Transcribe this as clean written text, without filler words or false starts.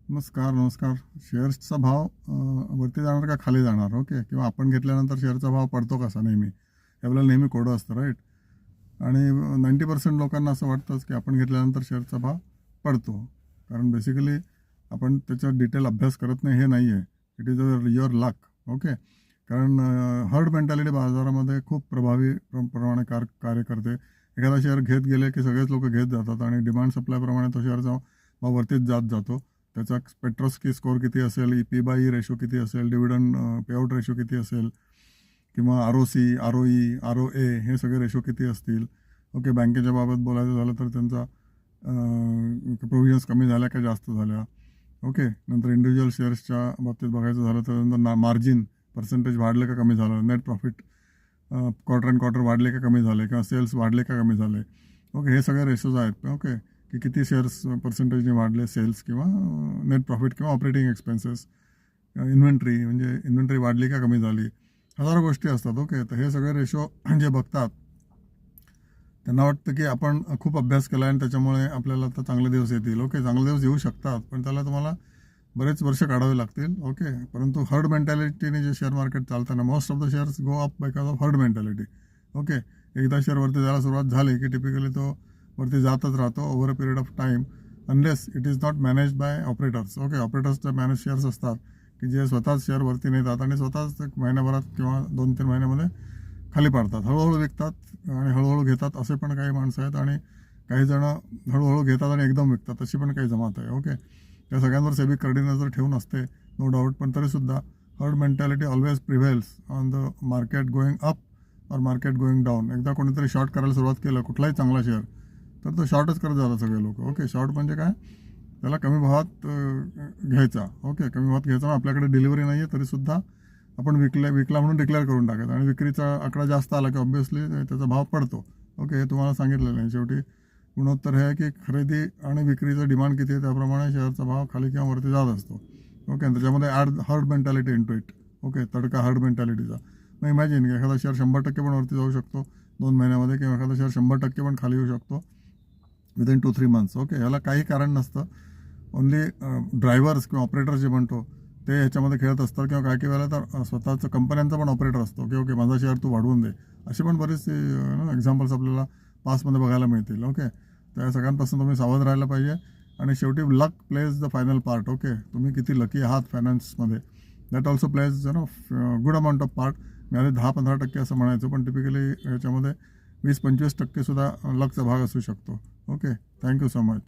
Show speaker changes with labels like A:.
A: नमस्कार. शेअर्सचा भाव वरती जाणार का खाली जाणार? ओके. किंवा आपण घेतल्यानंतर शेअरचा भाव पडतो कसा नेहमी? हे आपल्याला नेहमी कोडं असतं, राईट? आणि 90% लोकांना असं वाटतंच की आपण घेतल्यानंतर शेअरचा भाव पडतो. कारण बेसिकली आपण त्याचा डिटेल अभ्यास करत नाही, हे नाही आहे. It is your luck. Okay. कारण हर्ड मेंटॅलिटी बाजारामध्ये खूप प्रभावी प्रमाणे कार्य करते. एखादा शेअर घेत गेले की सगळेच लोक घेत जातात आणि डिमांड सप्लायप्रमाणे तो शेअरचा भाव वरतीच जात जातो. त्याचा पेट्रोस्की स्कोअर किती असेल, पी/ई रेशो किती असेल, डिव्हिडंड पेआउट रेशो किती असेल, किंवा ROC, ROE, ROA हे सगळे रेशो किती असतील. ओके. बँकेच्या बाबत बोलायचं झालं तर त्यांचा प्रोव्हिजन्स कमी झाल्या का जास्त झाल्या. ओके. नंतर इंडिव्हिज्युअल शेअर्सच्या बाबतीत बघायचं झालं तर त्यांना मार्जिन पर्सेंटेज वाढलं का कमी झालं, net profit quarter and quarter वाढले का कमी झाले, किंवा सेल्स वाढले का कमी झाले. ओके. हे सगळे रेशोज आहेत. ओके. की किती शेअर्स पर्सेंटेजने वाढले सेल्स, किंवा नेट प्रॉफिट, किंवा ऑपरेटिंग एक्सपेन्सेस, इन्व्हेंटरी वाढली का कमी झाली. हजारो गोष्टी असतात. ओके. तर हे सगळे रेशो जे बघतात त्यांना वाटतं की आपण खूप अभ्यास केला आणि त्याच्यामुळे आपल्याला आता चांगले दिवस येतील. ओके. चांगले दिवस येऊ शकतात, पण त्याला तुम्हाला बरेच वर्ष काढावे लागतील. ओके. परंतु हर्ड मेंटॅलिटीने जे शेअर मार्केट चालताना most of the shares go up because of heard mentality. Okay. एकदा शेअर वरती जायला सुरुवात झाली की टिपिकली तो वरती जातच राहतो over a period of time, unless it is not manage by operators. Okay. ऑपरेटर्सचे मॅनेज शेअर्स असतात की जे स्वतःच शेअर वरती नेतात आणि स्वतःच एक महिन्याभरात किंवा 2-3 महिन्यामध्ये खाली पाडतात. हळूहळू विकतात आणि हळूहळू घेतात, असे पण काही माणसं आहेत. आणि काही जण हळूहळू घेतात आणि एकदम विकतात, अशी पण काही जमात आहे. ओके. त्या सगळ्यांवर सेबी करडी नजर ठेवून असते, नो डाऊट. पण तरीसुद्धा herd mentality always prevails on the market going up और मार्केट गोईंग डाऊन. एकदा कोणीतरी शॉर्ट करायला सुरुवात केलं कुठलाही चांगला शेअर, तर तो शॉर्टच करत जातात सगळे लोक. ओके. शॉर्ट म्हणजे काय? त्याला कमी भावात घ्यायचा. ओके. कमी भावात घ्यायचा. आपल्याकडे डिलिव्हरी नाही आहे तरीसुद्धा आपण विकला म्हणून डिक्लेअर करून टाकायचं, आणि विक्रीचा आकडा जास्त आला की ऑब्व्हियसली त्याचा भाव पडतो. ओके. हे तुम्हाला सांगितलेलं आहे. शेवटी गुणोत्तर हे आहे की खरेदी आणि विक्रीचं डिमांड किती आहे त्याप्रमाणे शेअरचा भाव खाली किंवा वरती जात असतो. ओके. त्याच्यामध्ये heard mentality into it. Okay. Tadka heard मेंटॅलिटीचा. मग इमॅजिन की एखादा शेअर 100% पण वरती जाऊ शकतो 2 महिन्यामध्ये, किंवा एखादा शेअर 100% पण खाली येऊ शकतो विदिन 2-3 मंथ्स. ओके. याला काही कारण नसतं. ओन्ली ड्रायव्हर्स किंवा ऑपरेटर जे म्हणतो ते ह्याच्यामध्ये खेळत असतात, किंवा काही वेळेला तर स्वतःचं कंपन्यांचा पण ऑपरेटर असतो की ओके माझा शेअर तू वाढवून दे. असे पण बरेचसे एक्झाम्पल्स आपल्याला पासमध्ये बघायला मिळतील. ओके. तर या सगळ्यांपासून तुम्ही सावध राहायला पाहिजे. आणि शेवटी luck plays the final part. Okay. तुम्ही किती लकी आहात फायनान्समध्ये, that also plays good amount of part. मी आधी 10-15% असं म्हणायचो, पण टिपिकली ह्याच्यामध्ये 20-25% सुद्धा लकचा भाग असू शकतो. ओके. Thank you so much.